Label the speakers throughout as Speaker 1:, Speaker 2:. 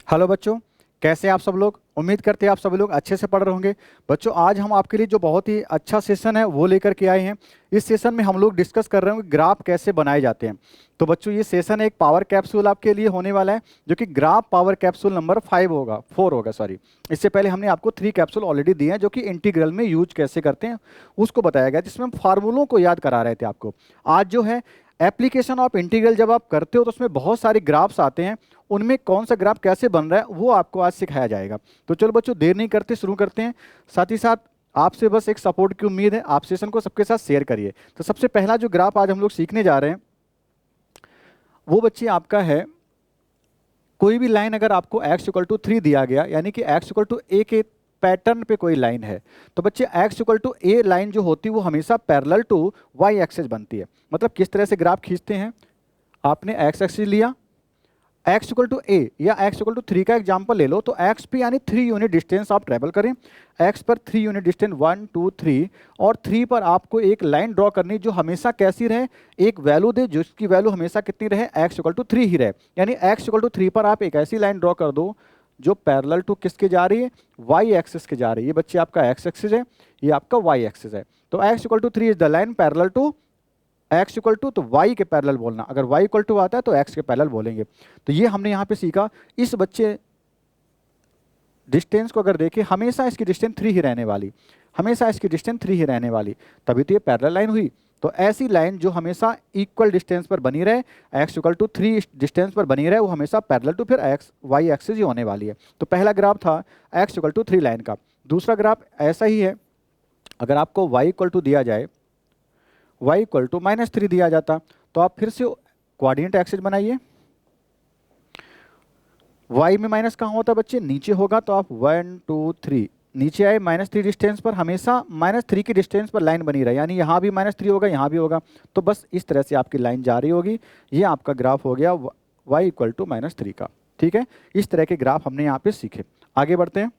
Speaker 1: Hello बच्चों, कैसे हैं आप सब लोग। उम्मीद करते हैं आप सभी लोग अच्छे से पढ़ रहे होंगे। बच्चों, आज हम आपके लिए जो बहुत ही अच्छा सेशन है वो लेकर के आए हैं। इस सेशन में हम लोग डिस्कस कर रहे हैं कि ग्राफ कैसे बनाए जाते हैं। तो बच्चों, ये सेशन एक पावर कैप्सूल आपके लिए होने वाला है, जो कि ग्राफ पावर कैप्सूल नंबर 4 होगा सॉरी। इससे पहले हमने आपको 3 कैप्सूल ऑलरेडी दिए हैं, जो कि इंटीग्रल में यूज कैसे करते हैं उसको बताया गया, जिसमें हम फार्मूलों को याद करा रहे थे आपको। आज जो है एप्लीकेशन ऑफ इंटीग्रल जब आप करते हो तो उसमें बहुत सारे ग्राफ्स आते हैं, उनमें कौन सा ग्राफ कैसे बन रहा है वो आपको आज सिखाया जाएगा। तो चलो बच्चों, देर नहीं करते, शुरू करते हैं। साथ ही साथ आपसे बस एक सपोर्ट की उम्मीद है, आप सेशन को सबके साथ शेयर करिए। तो सबसे पहला जो ग्राफ आज हम लोग सीखने जा रहे हैं वो बच्चे आपका है, कोई भी लाइन अगर आपको x = 3 दिया गया, यानी कि x = a के पैटर्न पे कोई लाइन है, तो बच्चे x = a लाइन जो होती है वो हमेशा पैरेलल टू y एक्सिस बनती है। मतलब किस तरह से ग्राफ खींचते हैं, आपने x एक्सिस लिया, x = a या x = 3 का एग्जांपल ले लो, तो x पे यानी 3 यूनिट डिस्टेंस आप ट्रेवल करें। x पर 3 यूनिट डिस्टेंस 1 2 3, और 3 पर आपको एक लाइन ड्रॉ करनी जो हमेशा कैसी रहे, एक वैल्यू दे जिसकी वैल्यू हमेशा कितनी रहे, x = 3 ही रहे। यानी x = 3 पर आप एक ऐसी लाइन ड्रॉ कर दो जो पैरेलल टू किसके जा रही है, y एक्सिस के जा रही है। ये बच्चे आपका x एक्सिस है, ये आपका y एक्सिस है। तो x = 3 is the line parallel to x = तो y के पैरेलल बोलना, अगर y = आता है तो x के पैरेलल बोलेंगे। तो ये हमने यहाँ पे सीखा। इस बच्चे डिस्टेंस को अगर देखें, हमेशा इसकी डिस्टेंस 3 ही रहने वाली, हमेशा इसकी डिस्टेंस 3 ही रहने वाली, तभी तो ये पैरेलल लाइन हुई। तो ऐसी लाइन जो हमेशा इक्वल डिस्टेंस पर बनी रहे, x = 3 डिस्टेंस पर बनी रहे, वो हमेशा पैरेलल टू फिर y एक्सिस ही होने वाली है। तो पहला ग्राफ था x = 3 लाइन का। दूसरा ग्राफ ऐसा ही है, अगर आपको y दिया जाए, y = -3 दिया जाता, तो आप फिर से कोऑर्डिनेट एक्सिस बनाइए। y में माइनस कहाँ होता है बच्चे, नीचे होगा। तो आप 1 2 3 नीचे आए, -3 डिस्टेंस पर, हमेशा -3 की डिस्टेंस पर लाइन बनी रहे, यानी यहाँ भी -3 होगा, यहाँ भी होगा। तो बस इस तरह से आपकी लाइन जा रही होगी। ये आपका ग्राफ हो गया y = -3 का। ठीक है, इस तरह के ग्राफ हमने यहाँ पे सीखे। आगे बढ़ते हैं,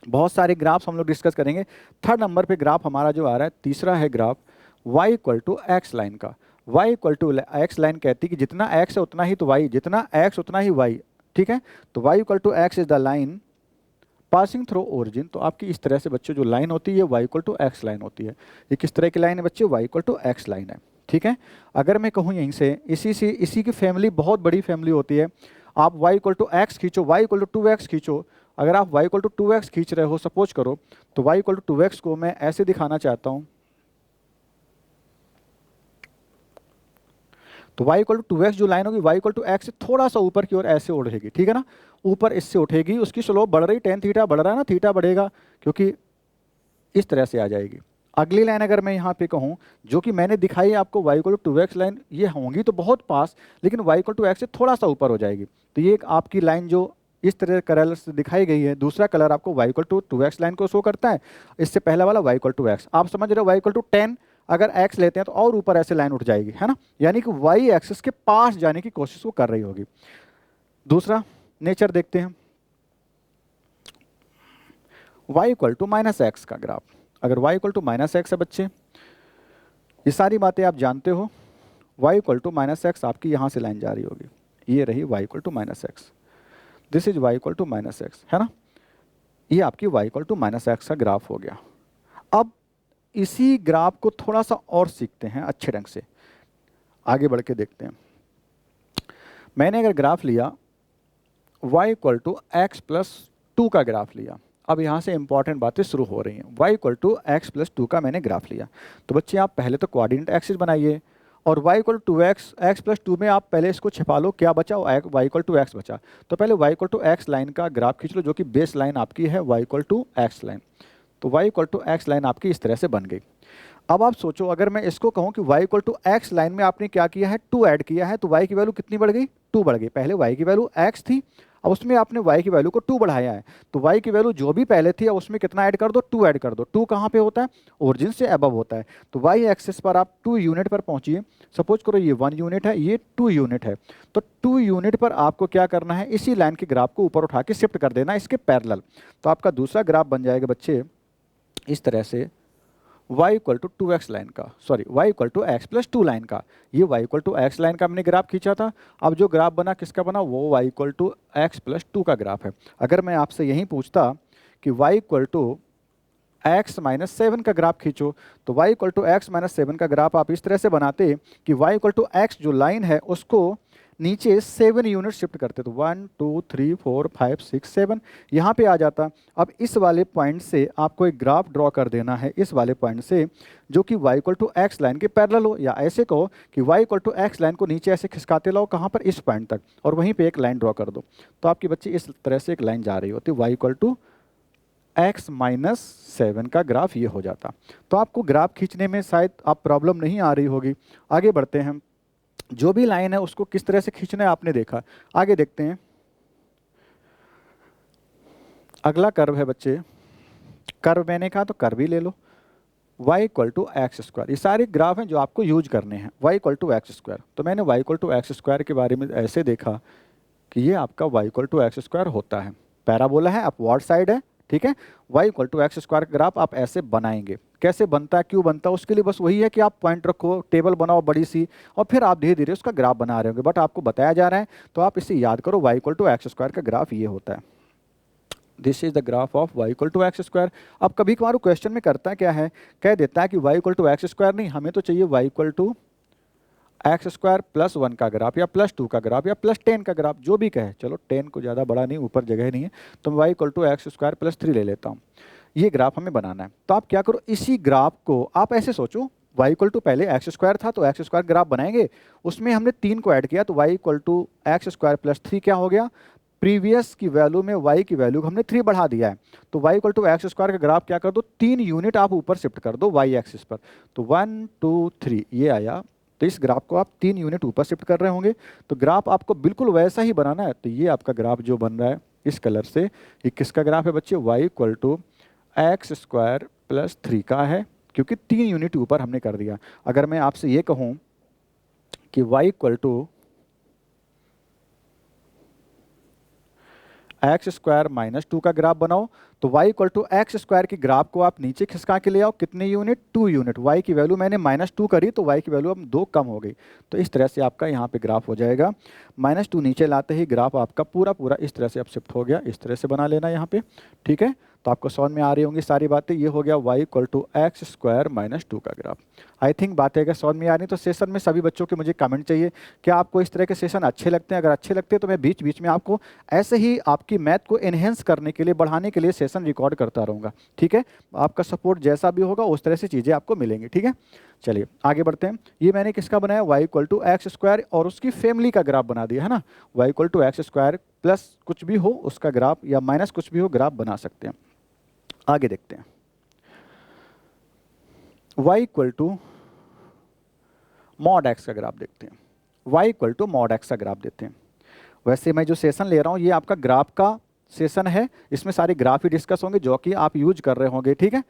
Speaker 1: बहुत सारे ग्राफ्स हम लोग डिस्कस करेंगे। 3rd नंबर पे ग्राफ हमारा जो आ रहा है, तीसरा है ग्राफ y = x लाइन का। y = x लाइन कहती है कि जितना x है उतना ही तो y, जितना x उतना ही y। ठीक है, तो y = x is the line passing through origin. तो आपकी इस तरह से बच्चों जो लाइन होती है y = x लाइन होती है। ये किस तरह की लाइन है बच्चे, y = x लाइन है। ठीक है, अगर मैं कहूँ यहीं से इसी की फैमिली बहुत बड़ी फैमिली होती है। आप y = x खींचो, y = 2x खींचो। अगर आप y = 2x खींच रहे हो, सपोज करो, तो y = 2x को मैं ऐसे दिखाना चाहता हूँ। तो y = 2x जो लाइन होगी, y = x से थोड़ा सा ऊपर की ओर ऐसे उठेगी। ठीक है ना, ऊपर इससे उठेगी, उसकी स्लोप बढ़ रही, tan थीटा बढ़ रहा है ना, थीटा बढ़ेगा, क्योंकि इस तरह से आ जाएगी। अगली लाइन अगर मैं यहाँ पे कहूँ, जो कि मैंने दिखाई आपको y = 2x लाइन, ये होंगी तो बहुत पास, लेकिन y = x से थोड़ा सा ऊपर हो जाएगी। तो ये एक आपकी लाइन जो इस तरह कलर से दिखाई गई है। दूसरा कलर आपको y = 2x लाइन को शो करता है, इससे पहला वाला y = x। आप समझ रहे हो, y = 10 अगर x लेते हैं तो और ऊपर ऐसे लाइन उठ जाएगी, है ना, यानी कि y एक्सिस के पास जाने की कोशिश वो कर रही होगी। दूसरा नेचर देखते हैं, y = -x का ग्राफ। अगर y = -x है बच्चे, ये सारी बातें आप जानते हो। y = -x आपकी यहाँ से लाइन जा रही होगी, ये रही y = -x, this is y = -x, है ना। ये आपकी y = -x का ग्राफ हो गया। अब इसी ग्राफ को थोड़ा सा और सीखते हैं अच्छे ढंग से, आगे बढ़ के देखते हैं। मैंने अगर ग्राफ लिया y = x + 2 का ग्राफ लिया, अब यहाँ से इंपॉर्टेंट बातें शुरू हो रही हैं। y = x + 2 का मैंने ग्राफ लिया, तो बच्चे आप पहले तो कोऑर्डिनेट एक्सिस बनाइए, और y = 2x, x + 2 में आप पहले इसको छिपा लो, क्या बचा, y = x बचा। तो पहले y = x लाइन का ग्राफ खींच लो, जो कि बेस लाइन आपकी है y = x लाइन। तो y = x लाइन आपकी इस तरह से बन गई। अब आप सोचो, अगर मैं इसको कहूं कि y = x लाइन में आपने क्या किया है, 2 ऐड किया है, तो y की वैल्यू कितनी बढ़ गई, 2 बढ़ गई। पहले y की वैल्यू x थी, अब उसमें आपने y की वैल्यू को 2 बढ़ाया है, तो y की वैल्यू जो भी पहले थी, अब उसमें कितना ऐड कर दो, 2 ऐड कर दो। 2 कहाँ पे होता है, ओरिजिन से अबव होता है। तो y एक्सिस पर आप 2 यूनिट पर पहुंचिए। सपोज करो ये 1 यूनिट है, ये 2 यूनिट है, तो 2 यूनिट पर आपको क्या करना है, इसी लाइन के ग्राफ को ऊपर उठा के शिफ्ट कर देना इसके पैरेलल। तो आपका दूसरा ग्राफ बन जाएगा बच्चे इस तरह से, y equal to 2x line का, sorry y equal to x plus 2 line का, ये y equal to x line का हमने ग्राफ खींचा था। अब जो ग्राफ बना किसका बना, वो y equal to x plus 2 का ग्राफ है। अगर मैं आपसे यही पूछता कि y equal to x minus 7 का ग्राफ खींचो, तो y equal to x minus 7 का ग्राफ आप इस तरह से बनाते कि y इक्वल टू x जो लाइन है उसको नीचे 7 यूनिट शिफ्ट करते, तो 1 2 3 4 5 6 7 यहाँ पे आ जाता। अब इस वाले पॉइंट से आपको एक ग्राफ ड्रॉ कर देना है, इस वाले पॉइंट से, जो कि y equal to x line के पैरेलल हो, या ऐसे कहो कि y equal to x line को नीचे ऐसे खिसकाते लाओ, कहाँ पर, इस पॉइंट तक, और वहीं पे एक लाइन ड्रॉ कर दो। तो आपकी बच्ची इस तरह से एक लाइन जा रही होती, y equal to x minus 7 का ग्राफ ये हो जाता। तो आपको ग्राफ खींचने में शायद आप प्रॉब्लम नहीं आ रही होगी। आगे बढ़ते हैं, जो भी लाइन है उसको किस तरह से खींचना है आपने देखा। आगे देखते हैं, अगला कर्व है बच्चे, कर्व मैंने कहा तो कर्व ही ले लो, y equal to x square. ये सारे ग्राफ हैं जो आपको यूज करने हैं, y equal to x square. तो मैंने y equal to x square के बारे में ऐसे देखा कि ये आपका y equal to x square होता है, पैराबोला है, अपवर्ड साइड है, ठीक है। y equal to x square graph आप ऐसे बनाएंगे। कैसे बनता है, क्यों बनता है, उसके लिए बस वही है कि आप पॉइंट रखो, टेबल बनाओ बड़ी सी, और फिर आप धीरे धीरे उसका ग्राफ बना रहे होंगे, बट आपको बताया जा रहा है तो आप इसे याद करो, y equal to x square का ग्राफ ये होता है। This is the graph of y equal to x square. अब कभी कभार क्वेश्चन में करता क्या है, कह देता है कि y equal to x square नहीं, हमें तो चाहिए y equal to x square plus 1 का ग्राफ, या प्लस 2 का ग्राफ, या प्लस 10 का ग्राफ, जो भी कहे। चलो 10 को ज़्यादा बड़ा नहीं, ऊपर जगह नहीं है, तो मैं y equal to x square plus 3 ले लेता हूँ। ये ग्राफ हमें बनाना है, तो आप क्या करो, इसी ग्राफ को आप ऐसे सोचो, y इक्वल टू पहले एक्स स्क्वायर था तो एक्स स्क्वायर ग्राफ बनाएंगे, उसमें हमने 3 को ऐड किया, तो y equal to x square plus 3 क्या हो गया, प्रीवियस की वैल्यू में y की वैल्यू हमने 3 बढ़ा दिया है, तो y equal to x square का ग्राफ क्या कर दो, 3 यूनिट आप ऊपर शिफ्ट कर दो y एक्सिस पर, तो 1 2 3 ये आया। तो इस ग्राफ को आप 3 यूनिट ऊपर शिफ्ट कर रहे होंगे, तो ग्राफ आपको बिल्कुल वैसा ही बनाना है। तो ये आपका ग्राफ जो बन रहा है इस कलर से, ये किसका ग्राफ है बच्चे, y equal to x square plus 3 का है, क्योंकि 3 यूनिट ऊपर हमने कर दिया। अगर मैं आपसे ये कहूँ कि y equal to x square minus 2 का ग्राफ बनाओ, तो y equal to x square की ग्राफ को आप नीचे खिसका के ले आओ, कितने यूनिट, 2 यूनिट। y की वैल्यू मैंने -2 करी, तो y की वैल्यू अब 2 कम हो गई, तो इस तरह से आपका यहाँ पे ग्राफ हो जाएगा। -2 नीचे लाते ही ग्राफ आपका पूरा पूरा इस तरह से अब शिफ्ट हो गया, इस तरह से बना लेना यहाँ पे, ठीक है। तो आपको समझ में आ रही होंगी सारी बातें। ये हो गया y equal to x square minus 2 का ग्राफ। आई थिंक बातें अगर समझ में आ रही तो सेशन में सभी बच्चों के मुझे कमेंट चाहिए, क्या आपको इस तरह के सेशन अच्छे लगते हैं। अगर अच्छे लगते हैं तो मैं बीच बीच में आपको ऐसे ही आपकी मैथ को एनहेंस करने के लिए, बढ़ाने के लिए सेशन रिकॉर्ड करता रहूँगा, ठीक है। आपका सपोर्ट जैसा भी होगा उस तरह से चीज़ें आपको मिलेंगी, ठीक है। चलिए आगे बढ़ते हैं। ये मैंने किसका बनाया, y equal to x square और उसकी फैमिली का ग्राफ बना दिया है ना। y equal to x square plus कुछ भी हो उसका ग्राफ, या माइनस कुछ भी हो ग्राफ बना सकते हैं। आगे देखते हैं, y equal to mod x का ग्राफ देखते हैं। y equal to mod x का ग्राफ देते हैं। वैसे मैं जो सेशन ले रहा हूँ ये आपका ग्राफ का सेशन है, इसमें सारे ग्राफ ही डिस्कस होंगे जो कि आप यूज कर रहे होंगे, ठीक है।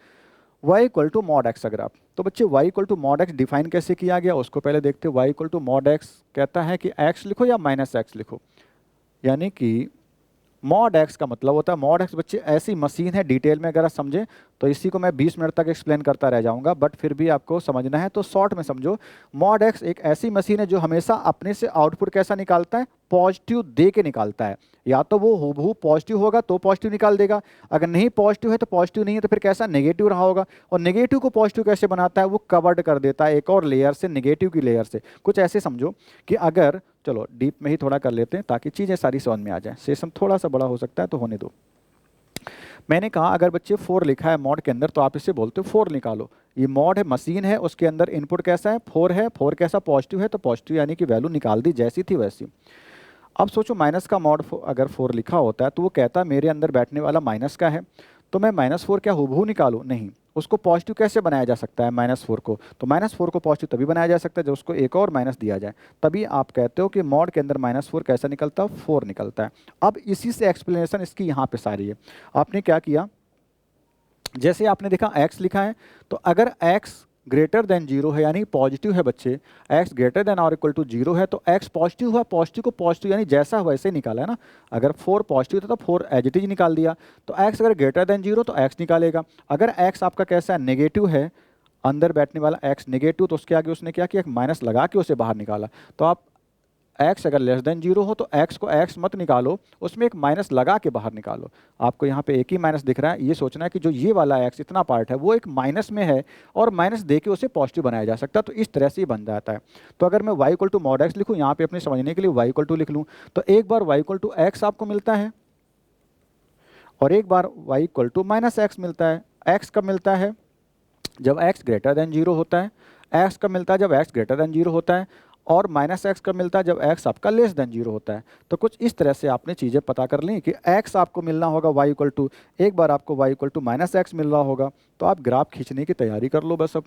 Speaker 1: y equal to mod x का ग्राफ, तो बच्चे y equal to mod x define कैसे किया गया उसको पहले देखते हैं। y equal to mod x कहता है कि x लिखो या माइनस एक्स लिखो, यानी कि मॉड एक्स का मतलब होता है, मॉड एक्स बच्चे ऐसी मशीन है, डिटेल में अगर आप समझें तो इसी को मैं 20 मिनट तक एक्सप्लेन करता रह जाऊंगा, बट फिर भी आपको समझना है तो शॉर्ट में समझो। मॉड एक्स एक ऐसी मशीन है जो हमेशा अपने से आउटपुट कैसा निकालता है, पॉजिटिव दे के निकालता है। या तो वो हूबहू पॉजिटिव होगा तो पॉजिटिव निकाल देगा, अगर नहीं पॉजिटिव है तो पॉजिटिव नहीं है तो फिर कैसा, नेगेटिव रहा होगा। और नेगेटिव को पॉजिटिव कैसे बनाता है, वो कवर्ड कर देता है एक और लेयर से, नेगेटिव की लेयर से। कुछ ऐसे समझो कि अगर, चलो डीप में ही थोड़ा कर लेते हैं ताकि चीज़ें सारी समझ में आ जाए, सेशन थोड़ा सा बड़ा हो सकता है तो होने दो। मैंने कहा अगर बच्चे 4 लिखा है मॉड के अंदर तो आप इसे बोलते हो 4 निकालो। ये मॉड है, मशीन है, उसके अंदर इनपुट कैसा है, 4 है, 4 कैसा, पॉजिटिव है, तो पॉजिटिव यानी कि वैल्यू निकाल दी जैसी थी वैसी। अब सोचो माइनस का मॉड अगर 4 लिखा होता है तो वो कहता मेरे अंदर बैठने वाला माइनस का है, तो मैं -4 क्या हूबहू निकालूं, नहीं, उसको पॉजिटिव कैसे बनाया जा सकता है -4 को, तो -4 को पॉजिटिव तभी बनाया जा सकता है जब उसको एक और माइनस दिया जाए, तभी आप कहते हो कि मॉड के अंदर -4 कैसा निकलता है, 4 निकलता है। अब इसी से एक्सप्लेनेशन इसकी यहाँ पे सारी है। आपने क्या किया, जैसे आपने देखा x लिखा है, तो अगर x ग्रेटर देन 0 है यानी पॉजिटिव है बच्चे, x ग्रेटर देन और इक्वल टू 0 है तो x पॉजिटिव हुआ, पॉजिटिव को पॉजिटिव यानी जैसा वैसे निकाला है ना। अगर 4 पॉजिटिव था तो 4 एज इट इज निकाल दिया, तो x अगर ग्रेटर देन 0 तो x निकालेगा। अगर x आपका कैसा है, नेगेटिव है, अंदर बैठने वाला x नेगेटिव, तो उसके आगे उसने क्या किया, एक माइनस लगा के उसे बाहर निकाला। तो आप x अगर लेस देन 0 हो तो x को x मत निकालो, उसमें एक माइनस लगा के बाहर निकालो। आपको यहाँ पे एक ही माइनस दिख रहा है, ये सोचना है कि जो ये वाला x इतना पार्ट है वो एक माइनस में है और माइनस दे के उसे पॉजिटिव बनाया जा सकता है, तो इस तरह से ही बन जाता है। तो अगर मैं y equal to mod x लिखूँ, यहाँ पे अपने समझने के लिए y इक्वल टू लिख लूँ, तो एक बार y इक्वल टू x आपको मिलता है और एक बार y equal to minus x मिलता है। x कब मिलता है, जब x ग्रेटर देन 0 होता है। x कब मिलता है, जब x ग्रेटर देन 0 होता है। और माइनस एक्स कब मिलता है, जब x आपका लेस देन 0 होता है। तो कुछ इस तरह से आपने चीज़ें पता कर ली कि x आपको मिलना होगा y इक्वल टू, एक बार आपको y equal to minus x मिल रहा होगा, तो आप ग्राफ खींचने की तैयारी कर लो बस। अब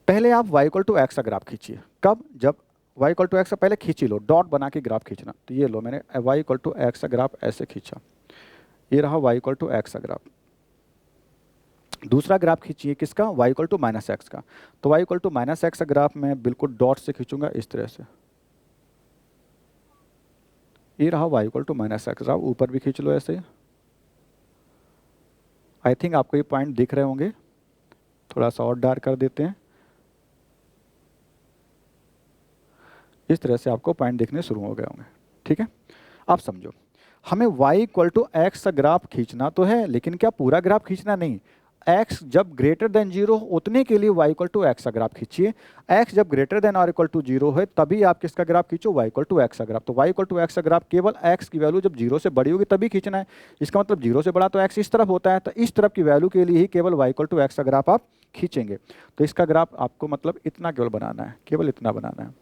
Speaker 1: पहले आप y इक्वल टू एक्स का ग्राफ खींचिए। कब, जब y इक्वल टू एक्स का पहले खींच ही लो, डॉट बना के ग्राफ खींचना। तो ये लो, मैंने y इक्वल टू एक्स का ग्राफ ऐसे खींचा, ये रहा y इक्वल टू एक्स का ग्राफ। दूसरा ग्राफ खींचिए किसका, y equal to minus x का। तो y equal to minus x का ग्राफ मैं बिल्कुल डॉट से खींचूंगा इस तरह से, ये रहा y equal to minus x. आप ऊपर भी खींच लो ऐसे। आई थिंक आपको ये पॉइंट दिख रहे होंगे, थोड़ा सा और डार्क कर देते हैं। इस तरह से आपको पॉइंट दिखने शुरू हो गए होंगे, ठीक है। आप समझो, हमें y इक्वल टू एक्स का ग्राफ खींचना तो है, लेकिन क्या पूरा ग्राफ खींचना नहीं। x जब ग्रेटर देन 0 उतने के लिए y इक्वल टू एक्स का ग्राफ खींचिए। x जब ग्रेटर देन और इक्वल टू 0 है तभी आप किसका ग्राफ खींचो, y इक्वल टू एक्स का ग्राफ। तो y इक्वल टू एक्स का ग्राफ केवल x की वैल्यू जब 0 से बड़ी होगी तभी खींचना है। इसका मतलब 0 से बड़ा तो x इस तरफ होता है, तो इस तरफ की वैल्यू के लिए ही केवल y इक्वल टू एक्स का ग्राफ आप खींचेंगे। तो इसका ग्राफ आपको मतलब इतना केवल बनाना है, केवल इतना बनाना है।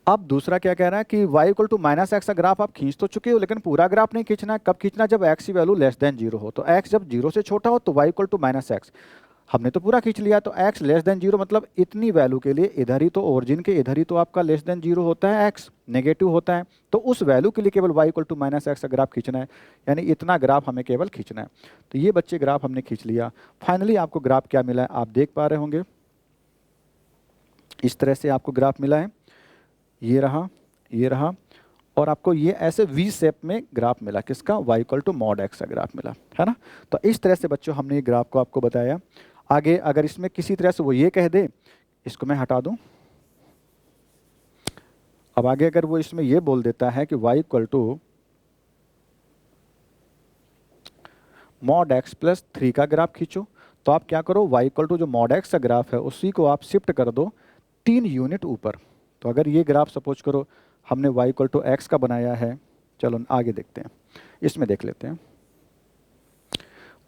Speaker 1: अब दूसरा क्या कह रहा है कि y equal to minus x का ग्राफ आप खींच तो चुके हो, लेकिन पूरा ग्राफ नहीं खींचना है। कब खींचना है, जब x की वैल्यू लेस देन 0 हो। तो x जब 0 से छोटा हो तो y equal to minus x, हमने तो पूरा खींच लिया। तो x लेस देन 0 मतलब इतनी वैल्यू के लिए इधर ही तो, ओरिजिन के इधर ही तो आपका लेस देन 0 होता है, x नेगेटिव होता है। तो उस वैल्यू के लिए केवल y equal to minus x का ग्राफ खींचना है, यानी इतना ग्राफ हमें केवल खींचना है। तो ये बच्चे ग्राफ हमने खींच लिया। फाइनली आपको ग्राफ क्या मिला है, आप देख पा रहे होंगे, इस तरह से आपको ग्राफ मिला है। ये रहा, ये रहा, और आपको ये ऐसे वी शेप में ग्राफ मिला, किसका, y equal to mod x का ग्राफ मिला, है ना। तो इस तरह से बच्चों हमने ये ग्राफ को आपको बताया। आगे अगर इसमें किसी तरह से वो ये कह दे, इसको मैं हटा दूं, अब आगे अगर वो इसमें ये बोल देता है कि y equal to mod x plus 3 का ग्राफ खींचो, तो आप क्या करो, y इक्वल टू जो मॉड एक्स का ग्राफ है उसी को आप शिफ्ट कर दो 3 यूनिट ऊपर। तो अगर ये ग्राफ सपोज करो हमने y इक्वल टू एक्स का बनाया है, चलो आगे देखते हैं, इसमें देख लेते हैं।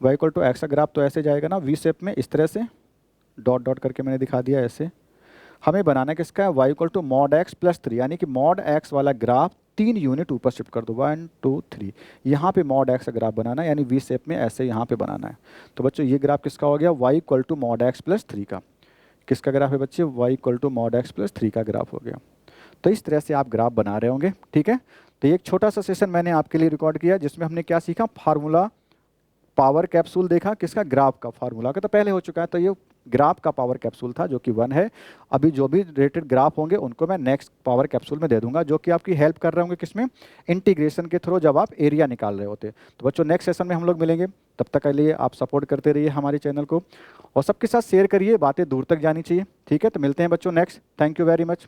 Speaker 1: y इक्वल टू एक्स का ग्राफ तो ऐसे जाएगा ना, वी शेप में, इस तरह से डॉट डॉट करके मैंने दिखा दिया ऐसे। हमें बनाना किसका है, y equal to mod x plus 3, यानी कि मॉड एक्स वाला ग्राफ 3 यूनिट ऊपर शिफ्ट कर दो, 1 2 3। यहाँ पे मॉड एक्स का ग्राफ बनाना है, यानी वी शेप में ऐसे यहाँ पे बनाना है। तो बच्चों ये ग्राफ किसका हो गया, y equal to mod x plus 3 का। किसका ग्राफ है बच्चे, y equal to mod x plus 3 का ग्राफ हो गया। तो इस तरह से आप ग्राफ बना रहे होंगे, ठीक है। तो ये एक छोटा सा सेशन मैंने आपके लिए रिकॉर्ड किया, जिसमें हमने क्या सीखा, फार्मूला, पावर कैप्सूल देखा, किसका, ग्राफ का। फार्मूला का तो पहले हो चुका है, तो ये ग्राफ का पावर कैप्सूल था जो कि 1 है। अभी जो भी रिलेटेड ग्राफ होंगे उनको मैं नेक्स्ट पावर कैप्सूल में दे दूंगा, जो कि आपकी हेल्प कर रहे होंगे किसमें, इंटीग्रेशन के थ्रू, जब आप एरिया निकाल रहे होते। तो बच्चों नेक्स्ट सेशन में हम लोग मिलेंगे, तब तक के लिए आप सपोर्ट करते रहिए हमारे चैनल को और सबके साथ शेयर करिए, बातें दूर तक जानी चाहिए, ठीक है। तो मिलते हैं बच्चों next. Thank you very much.